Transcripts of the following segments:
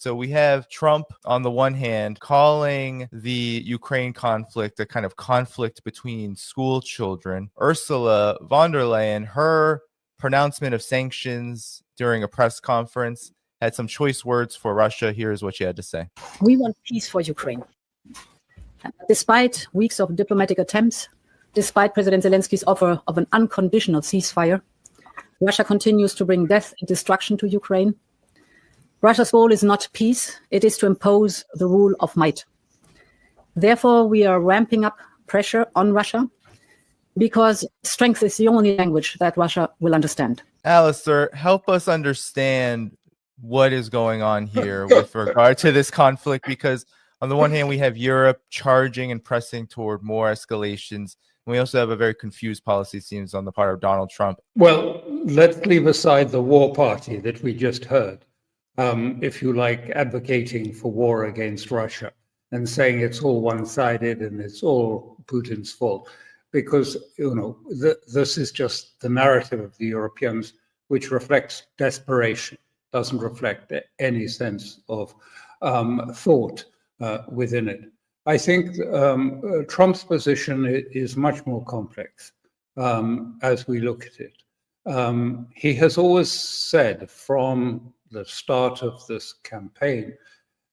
So we have Trump on the one hand calling the Ukraine conflict a kind of conflict between school children. Ursula von der Leyen, her pronouncement of sanctions during a press conference, had some choice words for Russia. Here's what she had to say. We want peace for Ukraine. Despite weeks of diplomatic attempts, despite President Zelensky's offer of an unconditional ceasefire, Russia continues to bring death and destruction to Ukraine. Russia's goal is not peace, it is to impose the rule of might. Therefore, we are ramping up pressure on Russia because strength is the only language that Russia will understand. Alastair, help us understand what is going on here with regard to this conflict, because on the one hand, we have Europe charging and pressing toward more escalations. And we also have a very confused policy, seems, on the part of Donald Trump. Well, let's leave aside the war party that we just heard, if you like, advocating for war against Russia and saying it's all one-sided and it's all Putin's fault. Because, you know, this is just the narrative of the Europeans, which reflects desperation, doesn't reflect any sense of thought within it. I think Trump's position is much more complex as we look at it. He has always said from the start of this campaign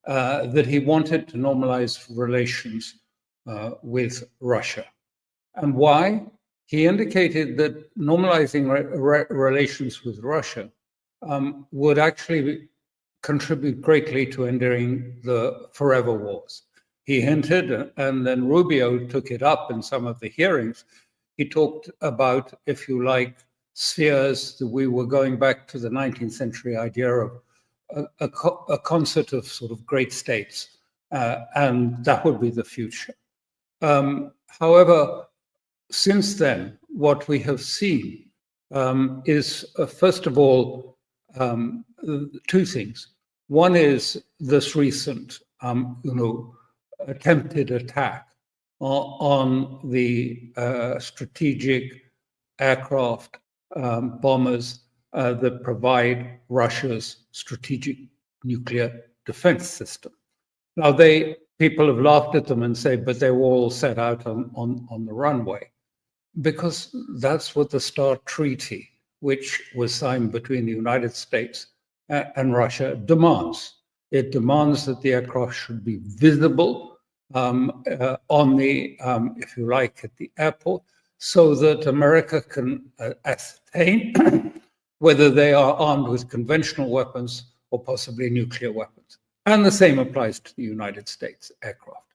that he wanted to normalize relations with Russia. And why? He indicated that normalizing relations with Russia would actually contribute greatly to ending the forever wars. He hinted, and then Rubio took it up in some of the hearings. He talked about, if you like, spheres, that we were going back to the 19th century idea of a concert of sort of great states, and that would be the future. However, since then, what we have seen is, first of all, two things. One is this recent, attempted attack on the strategic aircraft bombers that provide Russia's strategic nuclear defense system. Now, people have laughed at them and say, but they were all set out on the runway, because that's what the START Treaty, which was signed between the United States and Russia, demands. It demands that the aircraft should be visible on the, if you like, at the airport, so that America can ascertain whether they are armed with conventional weapons or possibly nuclear weapons. And the same applies to the United States aircraft.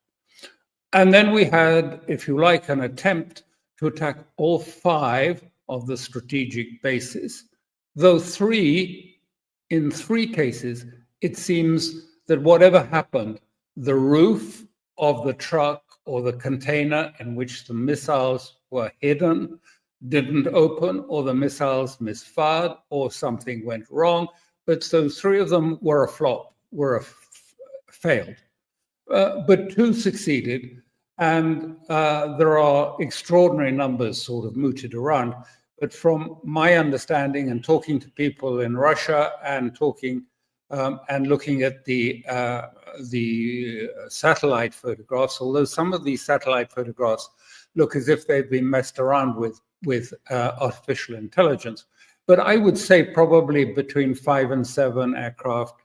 And then we had, if you like, an attempt to attack all 5 of the strategic bases, though in three cases, it seems that whatever happened, the roof of the truck or the container in which the missiles were hidden didn't open, or the missiles misfired, or something went wrong. But so 3 of them were a flop, failed. But 2 succeeded, and there are extraordinary numbers sort of mooted around. But from my understanding and talking to people in Russia and talking and looking at the satellite photographs, although some of these satellite photographs look as if they've been messed around with artificial intelligence, but I would say probably between 5 and 7 aircraft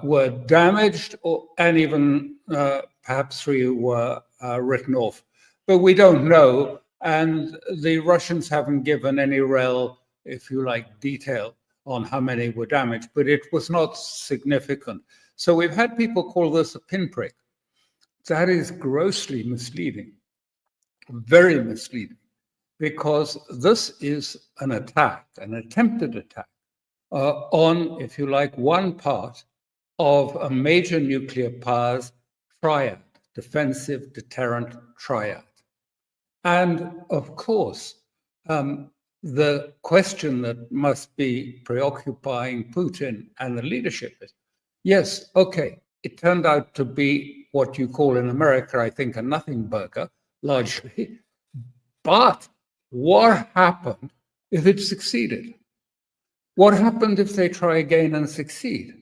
were damaged, and even perhaps 3 were written off. But we don't know, and the Russians haven't given any real, if you like, detail on how many were damaged, but it was not significant. So we've had people call this a pinprick. That is grossly misleading, very misleading, because this is an attack, an attempted attack on, if you like, one part of a major nuclear power's triad, defensive deterrent triad. And of course, the question that must be preoccupying Putin and the leadership is, yes, okay, it turned out to be what you call in America, I think, a nothing burger, largely. But what happened if it succeeded? What happened if they try again and succeed?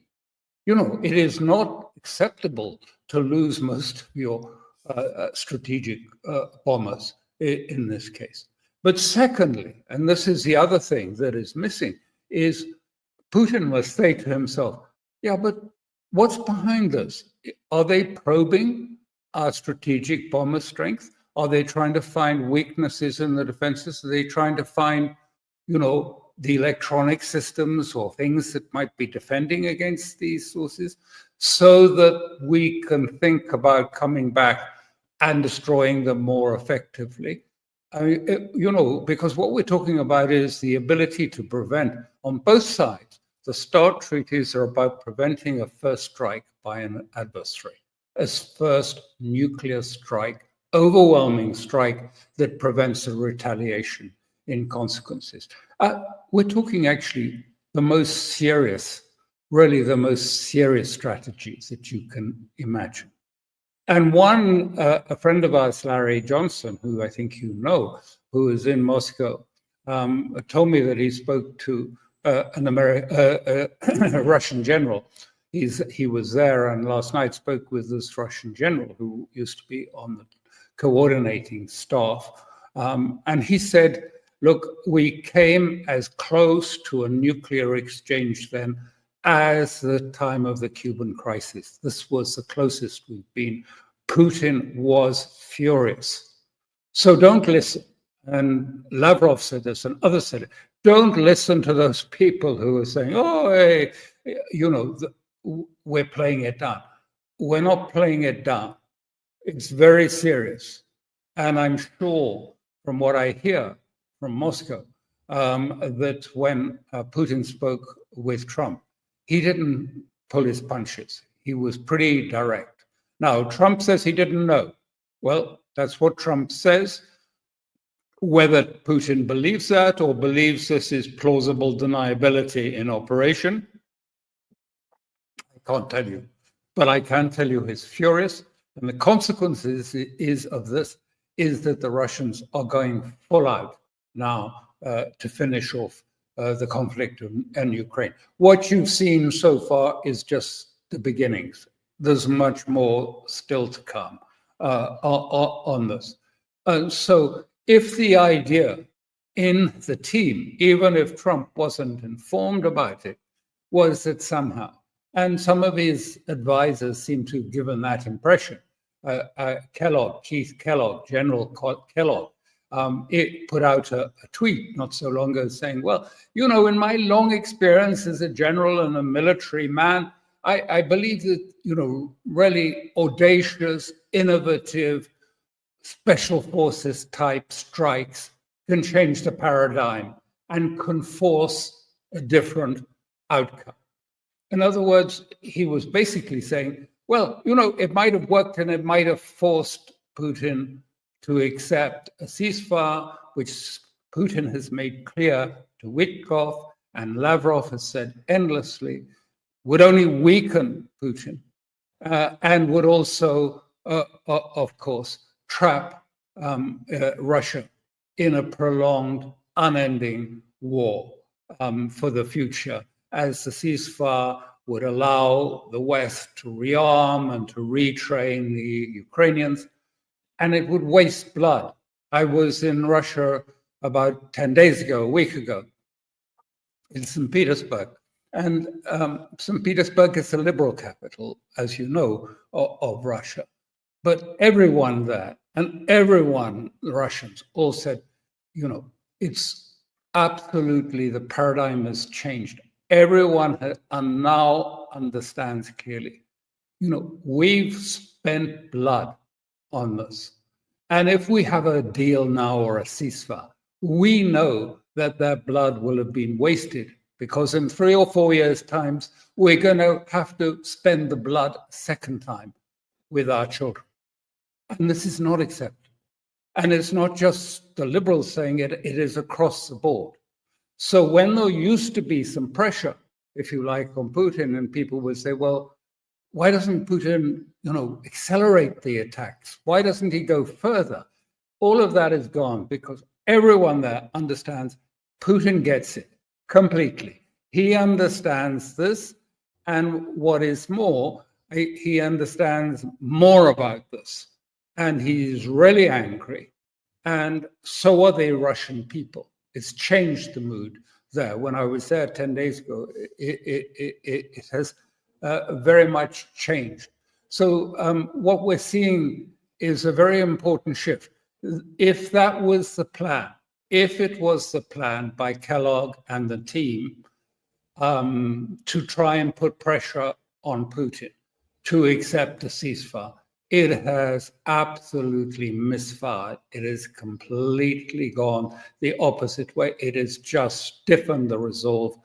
You know, it is not acceptable to lose most of your strategic bombers in this case. But secondly, and this is the other thing that is missing, is Putin must say to himself, yeah, but what's behind this? Are they probing our strategic bomber strength? Are they trying to find weaknesses in the defenses? Are they trying to find, you know, the electronic systems or things that might be defending against these sources, so that we can think about coming back and destroying them more effectively? I mean, you know, because what we're talking about is the ability to prevent, on both sides. The START treaties are about preventing a first strike by an adversary, a first nuclear strike, overwhelming strike that prevents a retaliation in consequences. We're talking actually the most serious, really the most serious strategies that you can imagine. And one, a friend of ours, Larry Johnson, who I think you know, who is in Moscow, told me that he spoke to a Russian general. He was there, and last night spoke with this Russian general who used to be on the coordinating staff. And he said, look, we came as close to a nuclear exchange then as the time of the Cuban crisis. This was the closest we've been. Putin was furious. So don't listen. And Lavrov said this, and others said it. Don't listen to those people who are saying, oh, hey, you know, we're playing it down. We're not playing it down. It's very serious. And I'm sure from what I hear from Moscow, that when Putin spoke with Trump, he didn't pull his punches. He was pretty direct. Now, Trump says he didn't know. Well, that's what Trump says. Whether Putin believes that or believes this is plausible deniability in operation, I can't tell you. But I can tell you he's furious. And the consequences of this is that the Russians are going full out now to finish off the conflict in Ukraine. What you've seen so far is just the beginnings. There's much more still to come on this. So if the idea in the team, even if Trump wasn't informed about it, was that somehow, and some of his advisors seem to have given that impression, Keith Kellogg, General Kellogg, it put out a tweet not so long ago saying, well, you know, in my long experience as a general and a military man, I believe that, you know, really audacious, innovative, special forces type strikes can change the paradigm and can force a different outcome. In other words, he was basically saying, well, you know, it might have worked and it might have forced Putin to accept a ceasefire, which Putin has made clear to Witkoff and Lavrov has said endlessly, would only weaken Putin and would also, of course, trap Russia in a prolonged, unending war for the future, as the ceasefire would allow the West to rearm and to retrain the Ukrainians, and it would waste blood. I was in Russia about 10 days ago, a week ago, in St. Petersburg. And St. Petersburg is the liberal capital, as you know, of Russia. But everyone there, and everyone, the Russians, all said, you know, it's absolutely, the paradigm has changed. Everyone now understands clearly, you know, we've spent blood on this. And if we have a deal now or a ceasefire, we know that that blood will have been wasted, because in 3 or 4 years' time, we're going to have to spend the blood a second time with our children. And this is not acceptable. And it's not just the liberals saying it, it is across the board. So when there used to be some pressure, if you like, on Putin, and people would say, well, why doesn't Putin, you know, accelerate the attacks? Why doesn't he go further? All of that is gone because everyone there understands Putin gets it completely. He understands this. And what is more, he understands more about this. And he's really angry. And so are the Russian people. It's changed the mood there. When I was there 10 days ago, it has very much changed. So what we're seeing is a very important shift. If that was the plan, if it was the plan by Kellogg and the team to try and put pressure on Putin to accept a ceasefire, it has absolutely misfired. It has completely gone the opposite way. It has just stiffened the resolve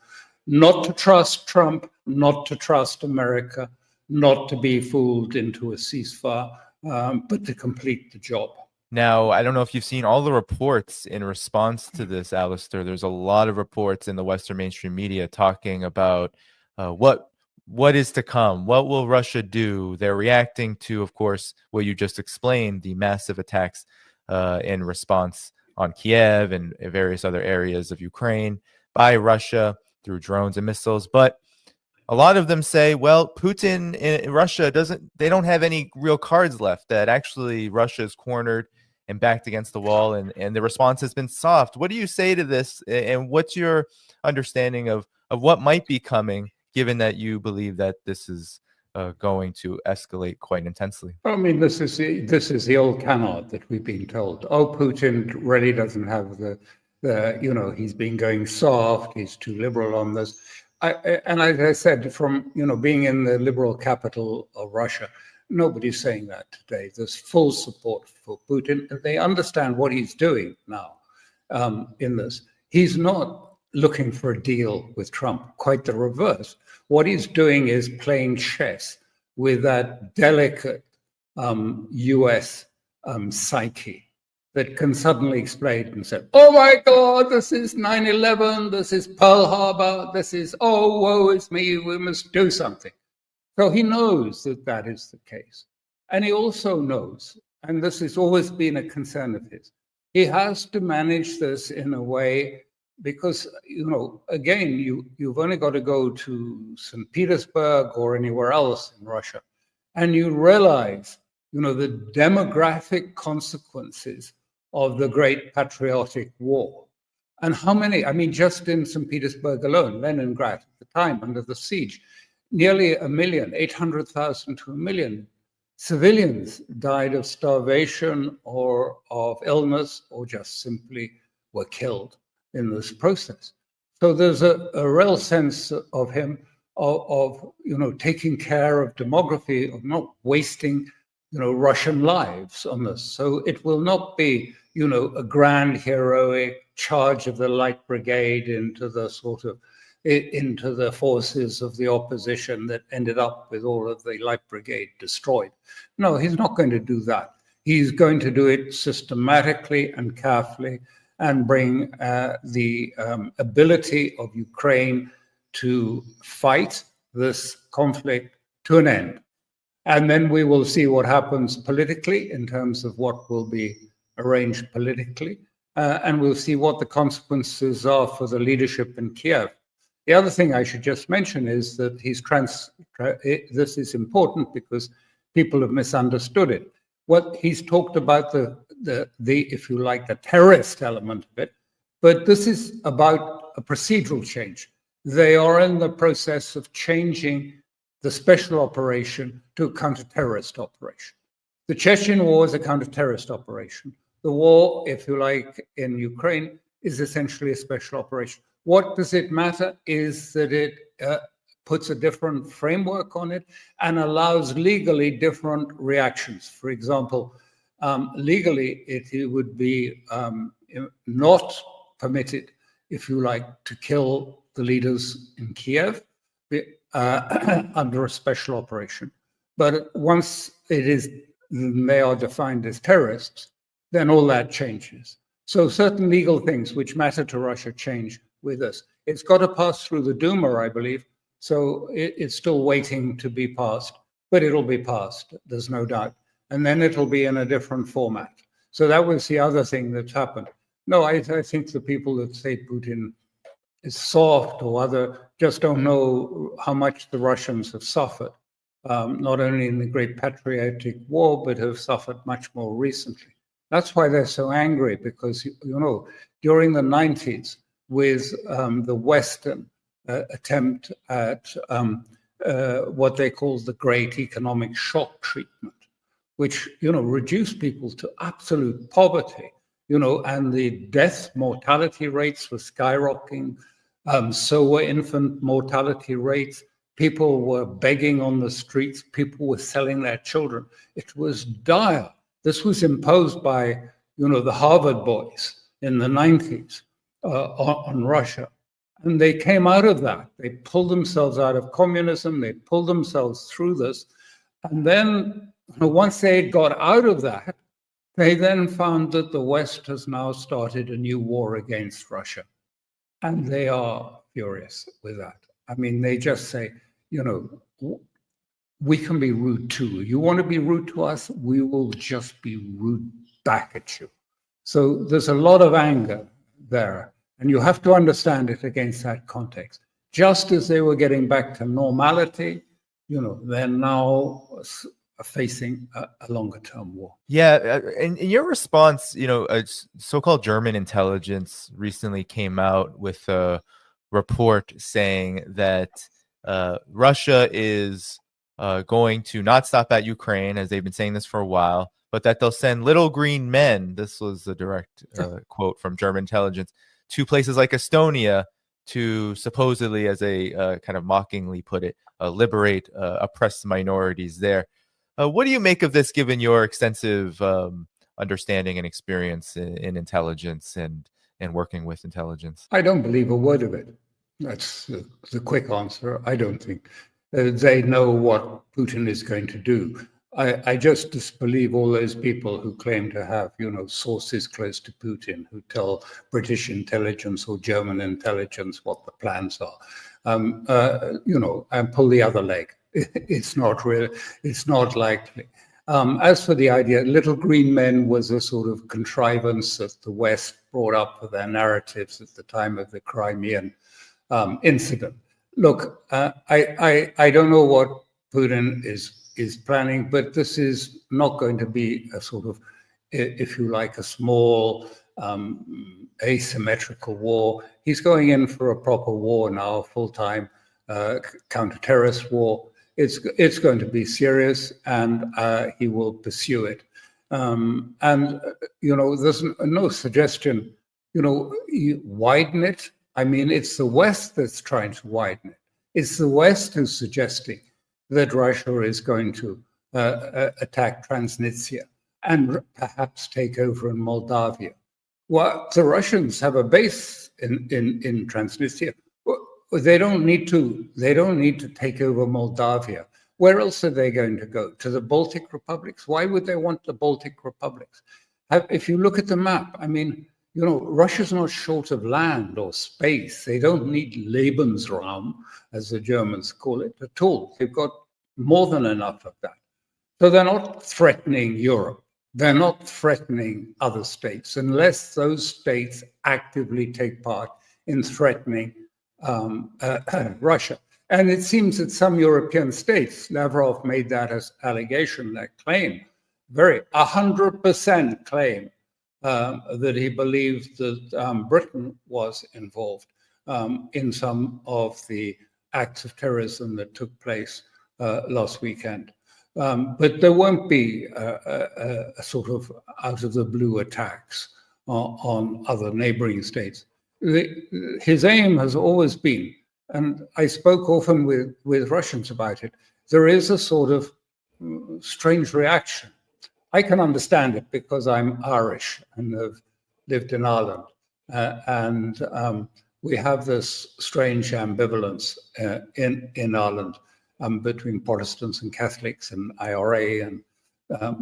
not to trust Trump, not to trust America, not to be fooled into a ceasefire, but to complete the job. Now, I don't know if you've seen all the reports in response to this, Alastair. There's a lot of reports in the Western mainstream media talking about what is to come. What will Russia do? They're reacting to, of course, what you just explained, the massive attacks in response on Kiev and various other areas of Ukraine by Russia through drones and missiles. But a lot of them say, well, Putin in Russia they don't have any real cards left, that actually Russia is cornered and backed against the wall, and the response has been soft. What do you say to this, and what's your understanding of what might be coming, given that you believe that this is going to escalate quite intensely? I mean, this is the old canard that we've been told. Oh, Putin really doesn't have the he's been going soft, he's too liberal on this. And as I said, from being in the liberal capital of Russia, nobody's saying that today. There's full support for Putin. They understand what he's doing now in this. He's not looking for a deal with Trump, quite the reverse. What he's doing is playing chess with that delicate US psyche that can suddenly explode and say, oh my God, this is 9/11, this is Pearl Harbor, this is, oh, woe is me, we must do something. So he knows that that is the case. And he also knows, and this has always been a concern of his, he has to manage this in a way, because, again, you've only got to go to St. Petersburg or anywhere else in Russia, and you realize, the demographic consequences of the Great Patriotic War. And how many, just in St. Petersburg alone, Leningrad at the time, under the siege, nearly 1 million, 800,000 to 1 million civilians died of starvation or of illness, or just simply were killed in this process. So there's a real sense of him of taking care of demography, of not wasting Russian lives on this. So it will not be a grand heroic charge of the Light Brigade into the forces of the opposition that ended up with all of the Light Brigade destroyed. No, he's not going to do that. He's going to do it systematically and carefully, and bring the ability of Ukraine to fight this conflict to an end. And then we will see what happens politically in terms of what will be arranged politically. And we'll see what the consequences are for the leadership in Kiev. The other thing I should just mention is that this is important because people have misunderstood it. What he's talked about the if you like, the terrorist element of it, but this is about a procedural change. They are in the process of changing the special operation to a counter-terrorist operation. The Chechen war is a counter-terrorist operation. The war, if you like, in Ukraine is essentially a special operation. What does it matter is that it puts a different framework on it and allows legally different reactions. For example, legally, it would be not permitted, if you like, to kill the leaders in Kiev under a special operation. But once they are defined as terrorists, then all that changes. So certain legal things which matter to Russia change with us. It's got to pass through the Duma, I believe, so it's still waiting to be passed, but it'll be passed, there's no doubt. And then it'll be in a different format. So that was the other thing that's happened. No, I think the people that say Putin is soft or other, just don't know how much the Russians have suffered, not only in the Great Patriotic War, but have suffered much more recently. That's why they're so angry, because, during the 90s, with the Western attempt at what they call the Great Economic Shock Treatment, which, reduced people to absolute poverty, and the death mortality rates were skyrocketing. So were infant mortality rates. People were begging on the streets. People were selling their children. It was dire. This was imposed by, the Harvard boys in the 90s on Russia. And they came out of that. They pulled themselves out of communism. They pulled themselves through this. And then once they got out of that, they then found that the West has now started a new war against Russia. And they are furious with that. I mean, they just say, we can be rude too. You want to be rude to us? We will just be rude back at you. So there's a lot of anger there. And you have to understand it against that context. Just as they were getting back to normality, they're now facing a longer-term war. Yeah, in your response, a so-called German intelligence recently came out with a report saying that Russia is going to not stop at Ukraine, as they've been saying this for a while, but that they'll send little green men, this was a direct quote from German intelligence, to places like Estonia to supposedly, as they kind of mockingly put it, liberate oppressed minorities there. What do you make of this, given your extensive understanding and experience in intelligence and working with intelligence? I don't believe a word of it. That's the quick answer. I don't think they know what Putin is going to do. I just disbelieve all those people who claim to have, sources close to Putin, who tell British intelligence or German intelligence what the plans are, and pull the other leg. It's not real. It's not likely. As for the idea, little green men was a sort of contrivance that the West brought up for their narratives at the time of the Crimean incident. Look, I don't know what Putin is planning, but this is not going to be a sort of, if you like, a small asymmetrical war. He's going in for a proper war now, full-time counter-terrorist war. It's going to be serious, and he will pursue it. There's no suggestion, you widen it. I mean, it's the West that's trying to widen it. It's the West who's suggesting that Russia is going to attack Transnistria and perhaps take over in Moldavia. Well, the Russians have a base in Transnistria. They don't need to take over Moldavia. Where else are they going to go? To the Baltic republics? Why would they want the Baltic republics? If you look at the map, I mean, Russia's not short of land or space. They don't need Lebensraum, as the Germans call it, at all. They've got more than enough of that. So they're not threatening Europe. They're not threatening other states unless those states actively take part in threatening Russia. And it seems that some European states, Lavrov made that as allegation, that claim, 100% claim that he believed that Britain was involved in some of the acts of terrorism that took place last weekend. But there won't be a sort of out of the blue attacks on other neighboring states. His aim has always been, and I spoke often with Russians about it, there is a sort of strange reaction. I can understand it because I'm Irish and have lived in Ireland. And we have this strange ambivalence in Ireland between Protestants and Catholics and IRA and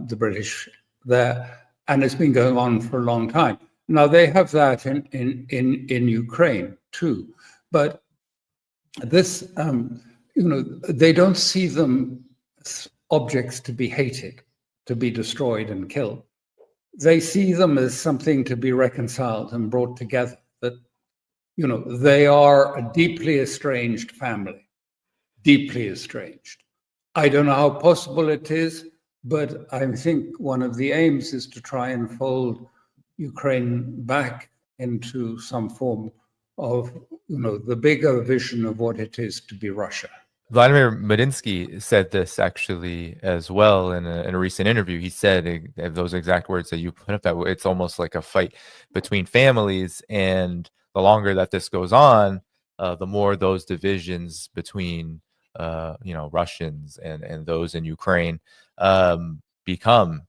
the British there. And it's been going on for a long time. Now, they have that in Ukraine, too. But this, they don't see them as objects to be hated, to be destroyed and killed. They see them as something to be reconciled and brought together, that You know, they are a deeply estranged family, deeply estranged. I don't know how possible it is, but I think one of the aims is to try and fold Ukraine back into some form of, you know, the bigger vision of what it is to be Russia. Vladimir Medinsky said this actually as well in a recent interview. He said those exact words that you put up, that it's almost like a fight between families, and the longer that this goes on, the more those divisions between Russians and those in Ukraine become.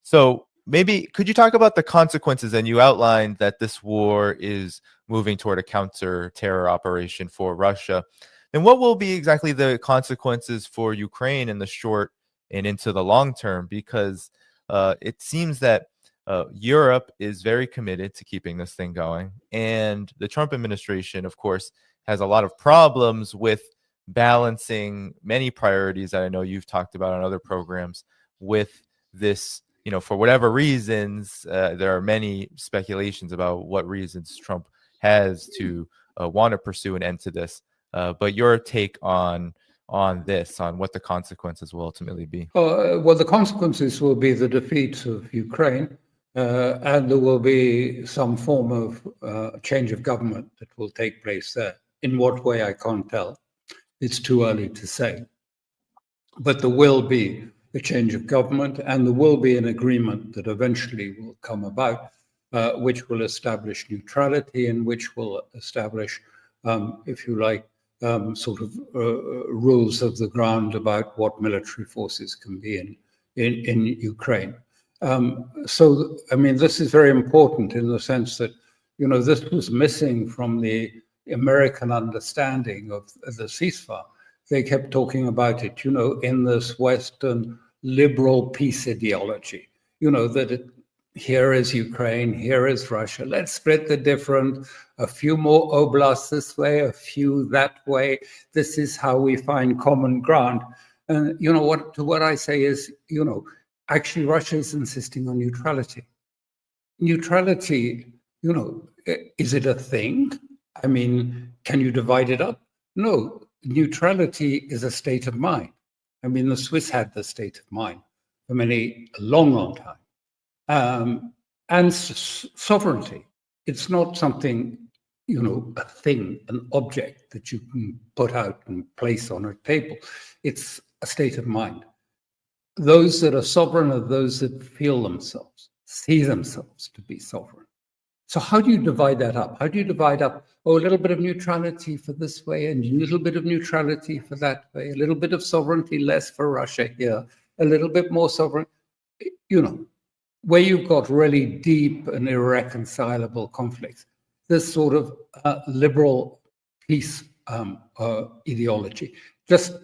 So maybe could you talk about the consequences? And you outlined that this war is moving toward a counter-terror operation for Russia. And what will be exactly the consequences for Ukraine in the short and into the long term? Because it seems that Europe is very committed to keeping this thing going. And the Trump administration, of course, has a lot of problems with balancing many priorities that I know you've talked about on other programs with this. You know, for whatever reasons, there are many speculations about what reasons Trump has to want to pursue an end to this. But your take on this, on what the consequences will ultimately be? Well, the consequences will be the defeat of Ukraine, and there will be some form of change of government that will take place there. In what way, I can't tell. It's too early to say. But there will be a change of government, and there will be an agreement that eventually will come about, which will establish neutrality and which will establish, if you like, sort of rules of the ground about what military forces can be in Ukraine. So, I mean, this is very important in the sense that, you know, this was missing from the American understanding of the ceasefire. They kept talking about it, you know, in this Western liberal peace ideology, you know, that here is Ukraine, here is Russia. Let's split the different, a few more oblasts this way, a few that way. This is how we find common ground. And, you know, what I say is, you know, actually Russia is insisting on neutrality. Neutrality, you know, is it a thing? I mean, can you divide it up? No, neutrality is a state of mind. I mean, the Swiss had the state of mind for a long time. And sovereignty, it's not something, you know, a thing, an object that you can put out and place on a table. It's a state of mind. Those that are sovereign are those that feel themselves, see themselves to be sovereign. So how do you divide that up? How do you divide up, a little bit of neutrality for this way and a little bit of neutrality for that way, a little bit of sovereignty less for Russia here, a little bit more sovereign, you know, where you've got really deep and irreconcilable conflicts. This sort of liberal peace ideology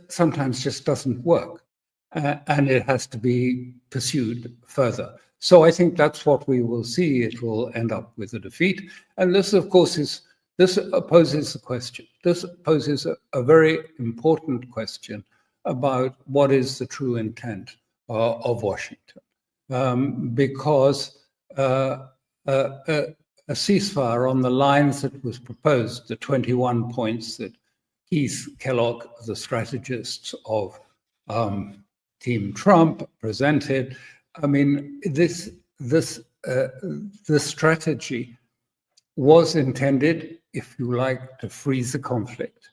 sometimes just doesn't work, and it has to be pursued further. So I think that's what we will see. It will end up with a defeat. And this, of course, poses a question. This poses a very important question about what is the true intent of Washington. Because a ceasefire on the lines that was proposed, the 21 points that Keith Kellogg, the strategist of Team Trump, presented, I mean, this strategy was intended, if you like, to freeze the conflict.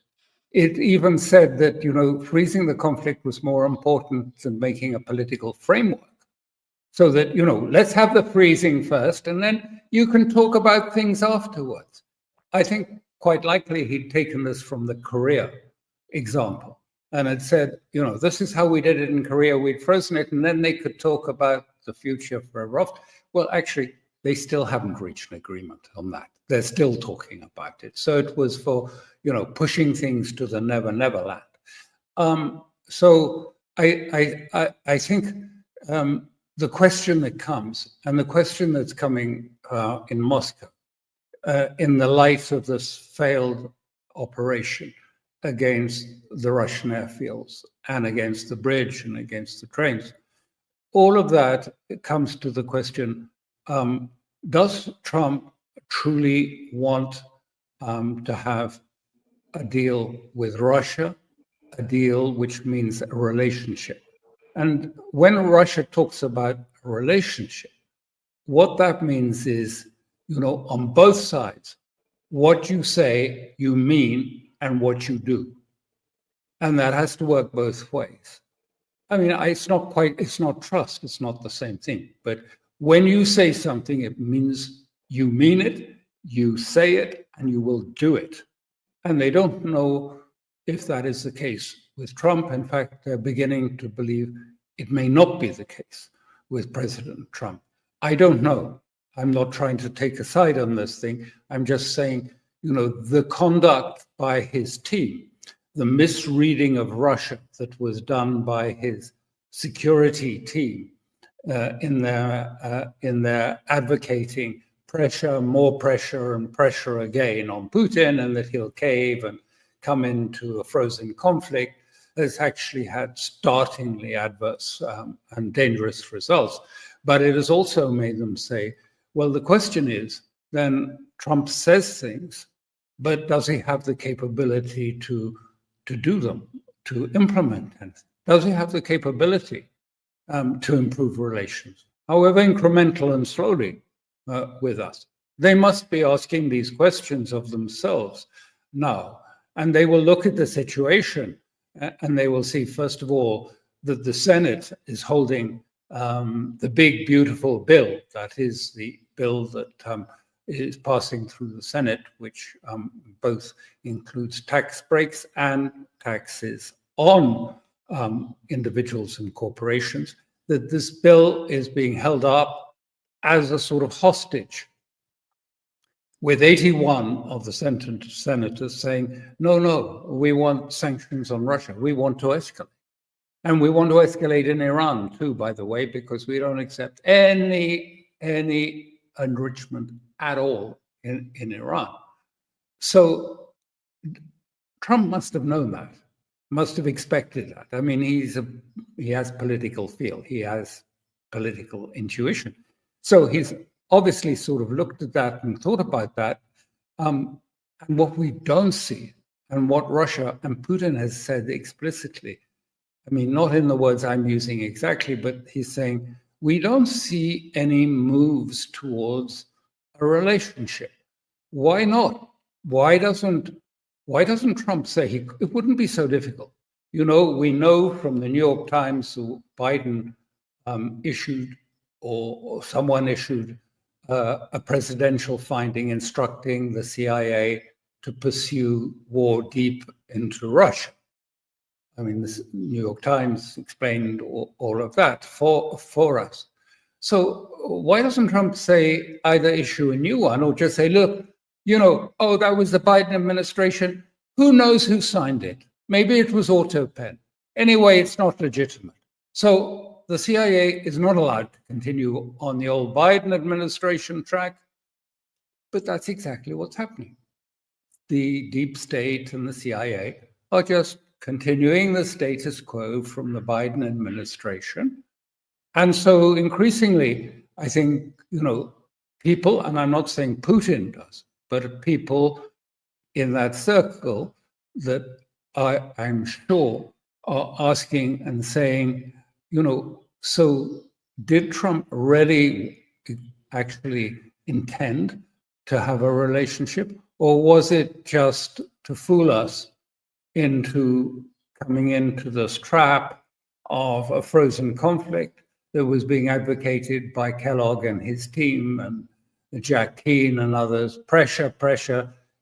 It even said that, you know, freezing the conflict was more important than making a political framework. So that, you know, let's have the freezing first, and then you can talk about things afterwards. I think quite likely he'd taken this from the Korea example and had said, you know, this is how we did it in Korea. We'd frozen it, and then they could talk about the future for a raft. Well, actually, they still haven't reached an agreement on that. They're still talking about it. So it was for, you know, pushing things to the never, never land. So I think the question that comes, and the question that's coming in Moscow, in the light of this failed operation against the Russian airfields and against the bridge and against the trains, all of that comes to the question, does Trump truly want to have a deal with Russia, a deal which means a relationship. And when Russia talks about a relationship, what that means is, on both sides, what you say, you mean, and what you do. And that has to work both ways. I mean, it's not trust, it's not the same thing. But when you say something, it means you mean it, you say it, and you will do it. And they don't know if that is the case with Trump. In fact, they're beginning to believe it may not be the case with President Trump. I don't know. I'm not trying to take a side on this thing. I'm just saying, the conduct by his team, the misreading of Russia that was done by his security team in their advocating pressure, more pressure, and pressure again on Putin, and that he'll cave and come into a frozen conflict, has actually had startlingly adverse and dangerous results. But it has also made them say, well, the question is, then Trump says things, but does he have the capability to do them, to implement them? Does he have the capability to improve relations, however incremental and slowly, with us? They must be asking these questions of themselves now. And they will look at the situation and they will see, first of all, that the Senate is holding the big, beautiful bill. That is the bill that is passing through the Senate, which both includes tax breaks and taxes on individuals and corporations, that this bill is being held up as a sort of hostage, with 81 of the senators saying, no, we want sanctions on Russia. We want to escalate. And we want to escalate in Iran too, by the way, because we don't accept any enrichment at all in Iran. So Trump must have known that, must have expected that. I mean, he has political feel, he has political intuition. So he's obviously sort of looked at that and thought about that. And what we don't see, and what Russia and Putin has said explicitly, I mean, not in the words I'm using exactly, but he's saying, we don't see any moves towards a relationship. Why not? Why doesn't Trump say it wouldn't be so difficult? We know from the New York Times, Biden issued, or someone issued a presidential finding instructing the CIA to pursue war deep into Russia. I mean, the New York Times explained all of that for us. So why doesn't Trump say either issue a new one or just say, look, that was the Biden administration. Who knows who signed it? Maybe it was AutoPen. Anyway, it's not legitimate. So the CIA is not allowed to continue on the old Biden administration track, but that's exactly what's happening. The deep state and the CIA are just continuing the status quo from the Biden administration. And so increasingly, I think, people, and I'm not saying Putin does, but people in that circle that I'm sure are asking and saying, so did Trump really actually intend to have a relationship, or was it just to fool us into coming into this trap of a frozen conflict that was being advocated by Kellogg and his team and Jack Keane and others? Pressure.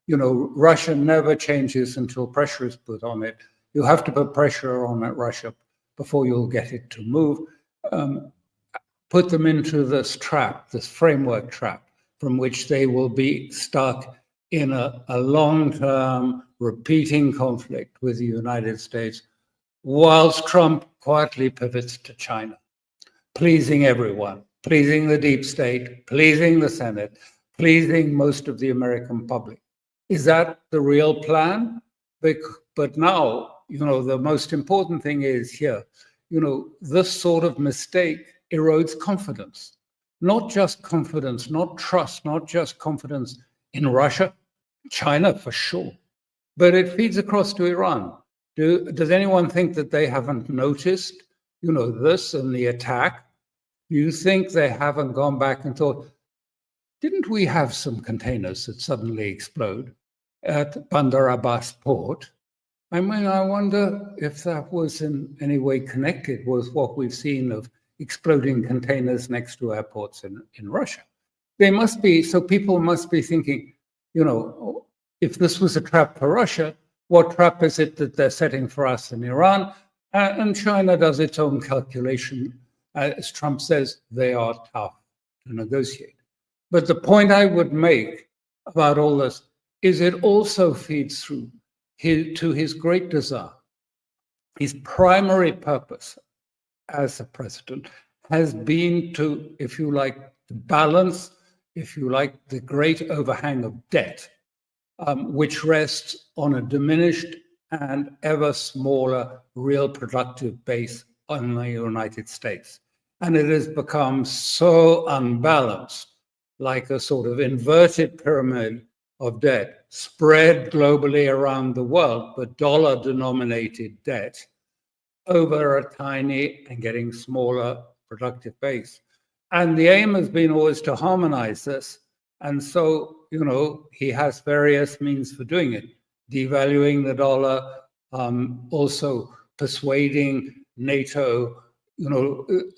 Russia never changes until pressure is put on it. You have to put pressure on Russia before you'll get it to move. Put them into this trap, this framework trap, from which they will be stuck in a long-term repeating conflict with the United States, whilst Trump quietly pivots to China, pleasing everyone, pleasing the deep state, pleasing the Senate, pleasing most of the American public. Is that the real plan? But now, the most important thing is here, this sort of mistake erodes confidence. Not just confidence, not trust, not just confidence in Russia, China for sure, but it feeds across to Iran. Does anyone think that they haven't noticed, this and the attack? Do you think they haven't gone back and thought, didn't we have some containers that suddenly explode at Bandar Abbas port? I mean, I wonder if that was in any way connected with what we've seen of exploding containers next to airports in Russia. They must be, so people must be thinking, if this was a trap for Russia, what trap is it that they're setting for us in Iran? And China does its own calculation. As Trump says, they are tough to negotiate. But the point I would make about all this is it also feeds through to his great desire. His primary purpose as a president has been to, if you like, balance, if you like, the great overhang of debt, which rests on a diminished and ever smaller real productive base on the United States. And it has become so unbalanced, like a sort of inverted pyramid of debt spread globally around the world, but dollar-denominated debt over a tiny and getting smaller productive base. And the aim has been always to harmonize this. And so, he has various means for doing it. Devaluing the dollar, also persuading NATO.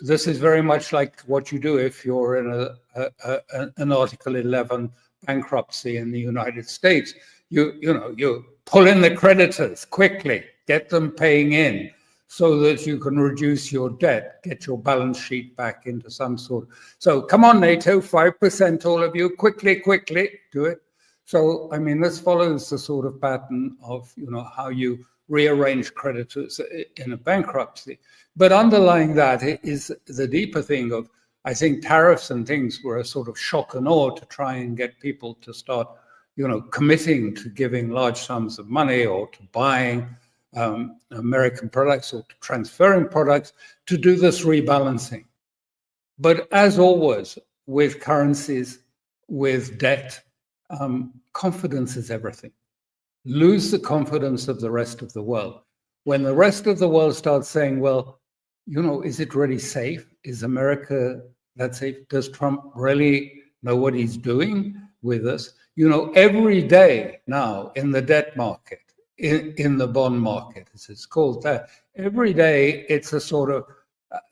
This is very much like what you do if you're in an Article 11 bankruptcy in the United States. You pull in the creditors quickly, get them paying in, so that you can reduce your debt, get your balance sheet back into some sort. So come on, NATO, 5%, all of you, quickly, do it. So, I mean, this follows the sort of pattern of, how you rearrange creditors in a bankruptcy. But underlying that is the deeper thing of, I think tariffs and things were a sort of shock and awe to try and get people to start, committing to giving large sums of money or to buying American products or to transferring products to do this rebalancing. But as always, with currencies, with debt, confidence is everything. Lose the confidence of the rest of the world. When the rest of the world starts saying, well, is it really safe? Is America that safe? Does Trump really know what he's doing with us? Every day now in the debt market, in the bond market, as it's called that, every day it's a sort of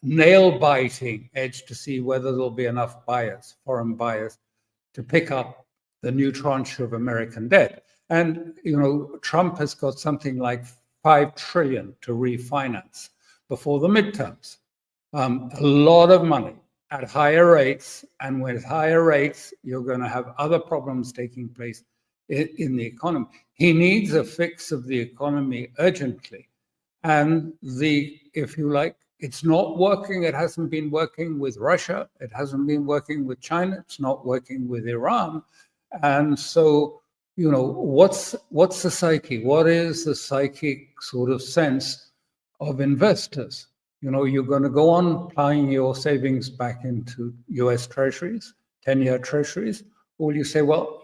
nail-biting edge to see whether there'll be enough buyers, foreign buyers, to pick up the new tranche of American debt. And, Trump has got something like $5 trillion to refinance before the midterms. A lot of money at higher rates. And with higher rates, you're going to have other problems taking place in the economy. He needs a fix of the economy urgently. And if you like, it's not working. It hasn't been working with Russia. It hasn't been working with China. It's not working with Iran. And so, what's the psyche? What is the psychic sort of sense of investors? You're going to go on plowing your savings back into US treasuries, 10-year treasuries, or you say, well,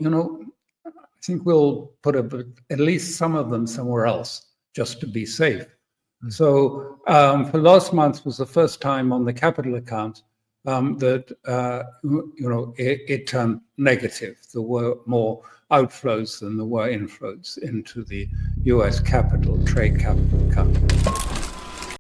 I think we'll put at least some of them somewhere else just to be safe. Mm-hmm. So for last month was the first time on the capital account that it turned negative. There were more outflows than there were inflows into the US trade capital account.